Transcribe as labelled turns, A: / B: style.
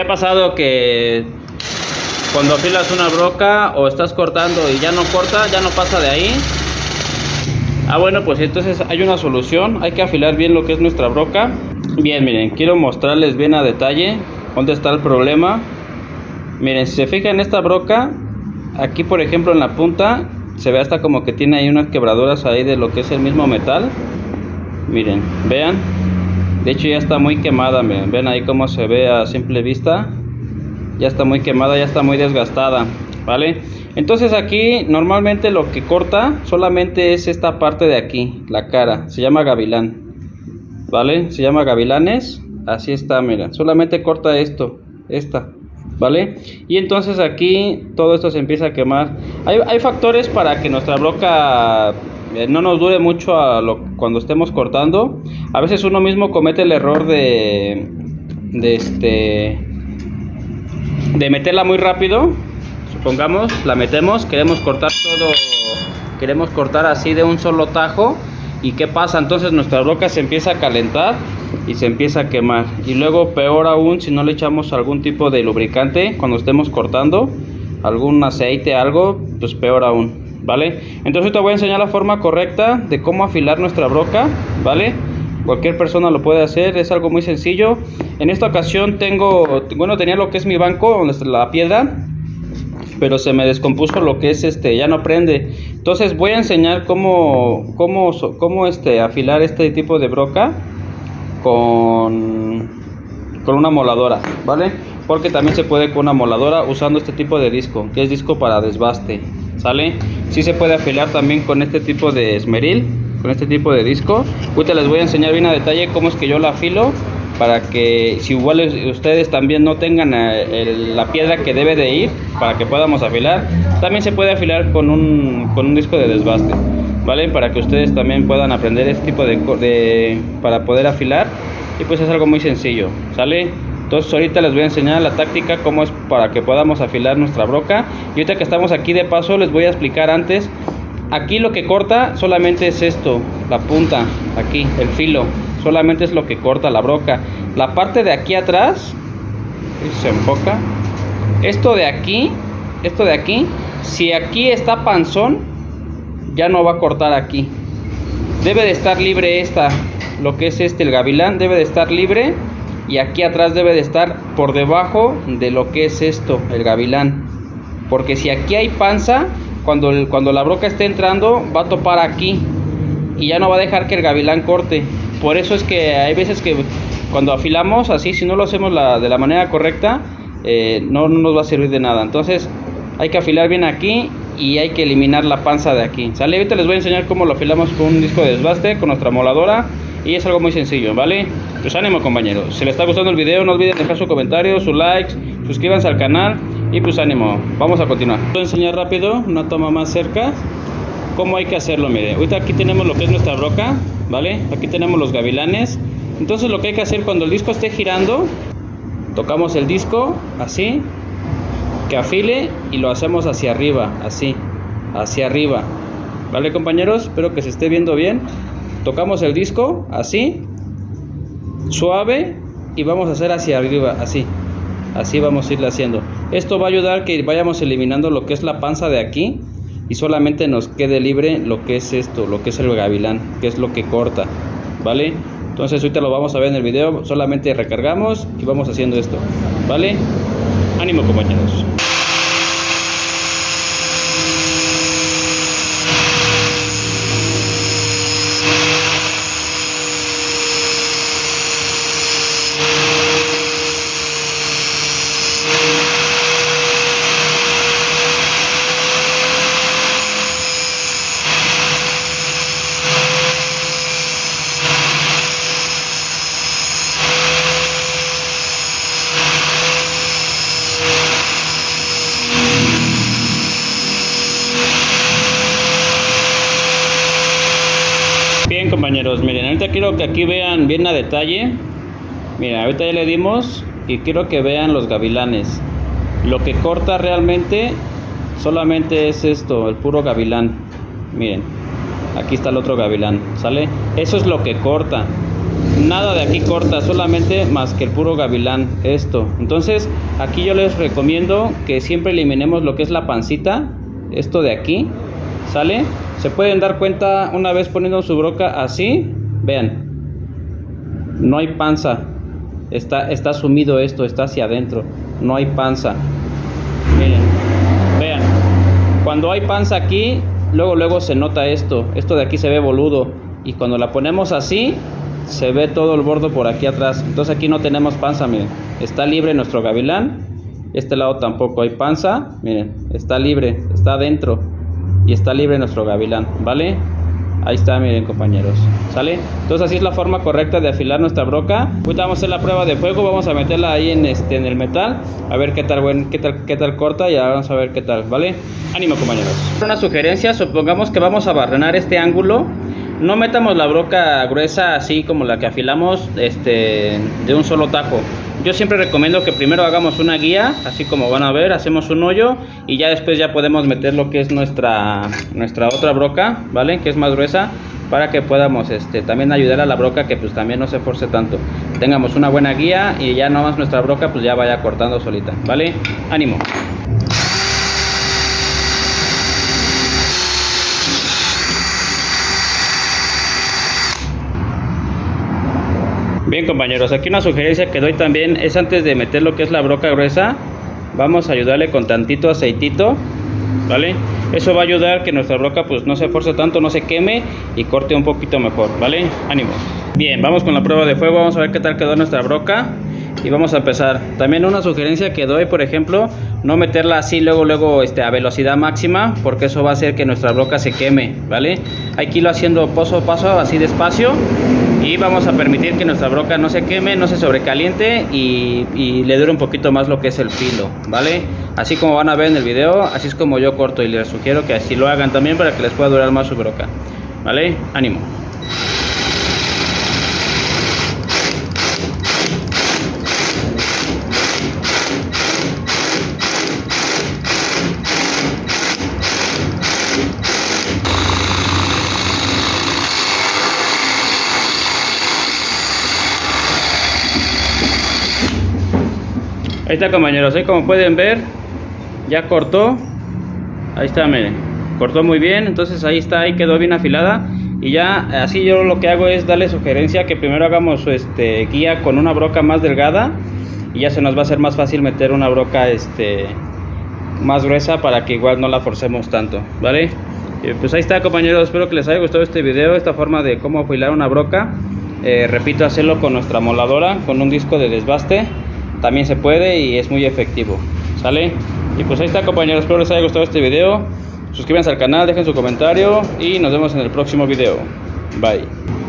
A: ¿Te ha pasado que cuando afilas una broca o estás cortando y ya no corta, ya no pasa de ahí? Bueno, pues entonces hay una solución. Hay que afilar bien lo que es nuestra broca. Bien, miren, quiero mostrarles bien a detalle dónde está el problema. Miren, si se fijan, esta broca aquí, por ejemplo, en la punta se ve hasta como que tiene ahí unas quebraduras ahí de lo que es el mismo metal. Miren, vean, de hecho ya está muy quemada. Miren, ven ahí cómo se ve a simple vista. Ya está muy quemada, ya está muy desgastada, ¿vale? Entonces aquí normalmente lo que corta solamente es esta parte de aquí, la cara. Se llama gavilán, ¿vale? Se llama gavilanes. Así está, mira, solamente corta esta, ¿vale? Y entonces aquí todo esto se empieza a quemar. Hay factores para que nuestra broca no nos dure mucho cuando estemos cortando. A veces uno mismo comete el error de meterla muy rápido. Supongamos, la metemos, queremos cortar todo, queremos cortar así de un solo tajo. ¿Y qué pasa? Entonces nuestra broca se empieza a calentar y se empieza a quemar. Y luego, peor aún, si no le echamos algún tipo de lubricante cuando estemos cortando, algún aceite, algo, pues peor aún, ¿vale? Entonces te voy a enseñar la forma correcta de cómo afilar nuestra broca, ¿vale? Cualquier persona lo puede hacer, es algo muy sencillo. En esta ocasión tenía lo que es mi banco, donde está la piedra, pero se me descompuso lo que es ya no prende. Entonces voy a enseñar cómo afilar este tipo de broca con una moladora, ¿vale? Porque también se puede con una moladora usando este tipo de disco, que es disco para desbaste, ¿sale? Sí se puede afilar también con este tipo de esmeril, con este tipo de disco. Ahorita les voy a enseñar bien a detalle cómo es que yo la afilo, para que si igual ustedes también no tengan la piedra que debe de ir, para que podamos afilar. También se puede afilar con un disco de desbaste, ¿vale? Para que ustedes también puedan aprender este tipo para poder afilar. Y pues es algo muy sencillo, ¿sale? Entonces ahorita les voy a enseñar la táctica, cómo es para que podamos afilar nuestra broca. Y ahorita que estamos aquí de paso, les voy a explicar antes. Aquí lo que corta solamente es esto, la punta, aquí, el filo. Solamente es lo que corta la broca. La parte de aquí atrás, se enfoca. Esto de aquí, si aquí está panzón, ya no va a cortar aquí. Debe de estar libre lo que es el gavilán, debe de estar libre. Y aquí atrás debe de estar por debajo de lo que es el gavilán. Porque si aquí hay panza, cuando la broca esté entrando, va a topar aquí y ya no va a dejar que el gavilán corte. Por eso es que hay veces que cuando afilamos así, si no lo hacemos de la manera correcta, no nos va a servir de nada. Entonces hay que afilar bien aquí y hay que eliminar la panza de aquí, ¿sale? Ahorita les voy a enseñar cómo lo afilamos con un disco de desbaste, con nuestra moladora, y es algo muy sencillo, ¿vale? Pues ánimo, compañeros. Si les está gustando el video, no olviden dejar su comentario, su like, suscríbanse al canal y pues ánimo. Vamos a continuar. Voy a enseñar rápido, una toma más cerca, cómo hay que hacerlo. Mire, ahorita aquí tenemos lo que es nuestra broca, ¿vale? Aquí tenemos los gavilanes. Entonces lo que hay que hacer cuando el disco esté girando, tocamos el disco así, que afile, y lo hacemos hacia arriba, así, hacia arriba, ¿vale, compañeros? Espero que se esté viendo bien. Tocamos el disco así, suave, y vamos a hacer hacia arriba, así vamos a irle haciendo. Esto va a ayudar que vayamos eliminando lo que es la panza de aquí y solamente nos quede libre lo que es lo que es el gavilán, que es lo que corta, ¿vale? Entonces ahorita lo vamos a ver en el video. Solamente recargamos y vamos haciendo esto, ¿vale? Ánimo, compañeros. Bien, compañeros, miren, ahorita quiero que aquí vean bien a detalle. Miren, ahorita ya le dimos y quiero que vean los gavilanes. Lo que corta realmente solamente es el puro gavilán. Miren, aquí está el otro gavilán, ¿sale? Eso es lo que corta. nada de aquí corta, solamente más que el puro gavilán, esto. Entonces aquí yo les recomiendo que siempre eliminemos lo que es la pancita, esto de aquí, ¿sale? Se pueden dar cuenta una vez poniendo su broca así, vean, no hay panza, está sumido esto, está hacia adentro, no hay panza. Miren, vean, cuando hay panza aquí, luego se nota esto de aquí se ve boludo, y cuando la ponemos así, se ve todo el bordo por aquí atrás. Entonces aquí no tenemos panza, miren, está libre nuestro gavilán. Este lado tampoco hay panza, miren, está libre, está adentro y está libre nuestro gavilán, ¿vale? Ahí está, miren, compañeros, ¿sale? Entonces así es la forma correcta de afilar nuestra broca. Ahorita vamos a hacer la prueba de fuego, vamos a meterla ahí en el metal, a ver qué tal corta, y ahora vamos a ver qué tal, ¿vale? Ánimo, compañeros. Una sugerencia, supongamos que vamos a barrenar este ángulo. No metamos la broca gruesa así como la que afilamos de un solo tajo. Yo siempre recomiendo que primero hagamos una guía, así como van a ver, hacemos un hoyo y ya después ya podemos meter lo que es nuestra otra broca, ¿vale? Que es más gruesa, para que podamos también ayudar a la broca que pues también no se force tanto. Tengamos una buena guía y ya nomás nuestra broca pues ya vaya cortando solita, ¿vale? Ánimo. Bien, compañeros, aquí una sugerencia que doy también es, antes de meter lo que es la broca gruesa, vamos a ayudarle con tantito aceitito, ¿vale? Eso va a ayudar que nuestra broca pues no se force tanto, no se queme y corte un poquito mejor, ¿vale? Ánimo. Bien, vamos con la prueba de fuego, vamos a ver qué tal quedó nuestra broca y vamos a empezar. También una sugerencia que doy, por ejemplo, no meterla así luego a velocidad máxima, porque eso va a hacer que nuestra broca se queme, ¿vale? Hay que irlo haciendo paso a paso, así despacio, y vamos a permitir que nuestra broca no se queme, no se sobrecaliente y le dure un poquito más lo que es el filo, ¿vale? Así como van a ver en el video, así es como yo corto, y les sugiero que así lo hagan también para que les pueda durar más su broca, ¿vale? Ánimo. Ahí está, compañeros, ahí como pueden ver, ya cortó. Ahí está, miren, cortó muy bien. Entonces ahí está, ahí quedó bien afilada. Y ya así yo lo que hago es darle sugerencia que primero hagamos guía con una broca más delgada, y ya se nos va a hacer más fácil meter una broca más gruesa, para que igual no la forcemos tanto, ¿vale? Pues ahí está, compañeros, espero que les haya gustado este video, esta forma de cómo afilar una broca. Repito, hacerlo con nuestra moladora, con un disco de desbaste. También se puede y es muy efectivo, ¿sale? Y pues ahí está, compañeros, espero les haya gustado este video. Suscríbanse al canal, dejen su comentario y nos vemos en el próximo video. Bye.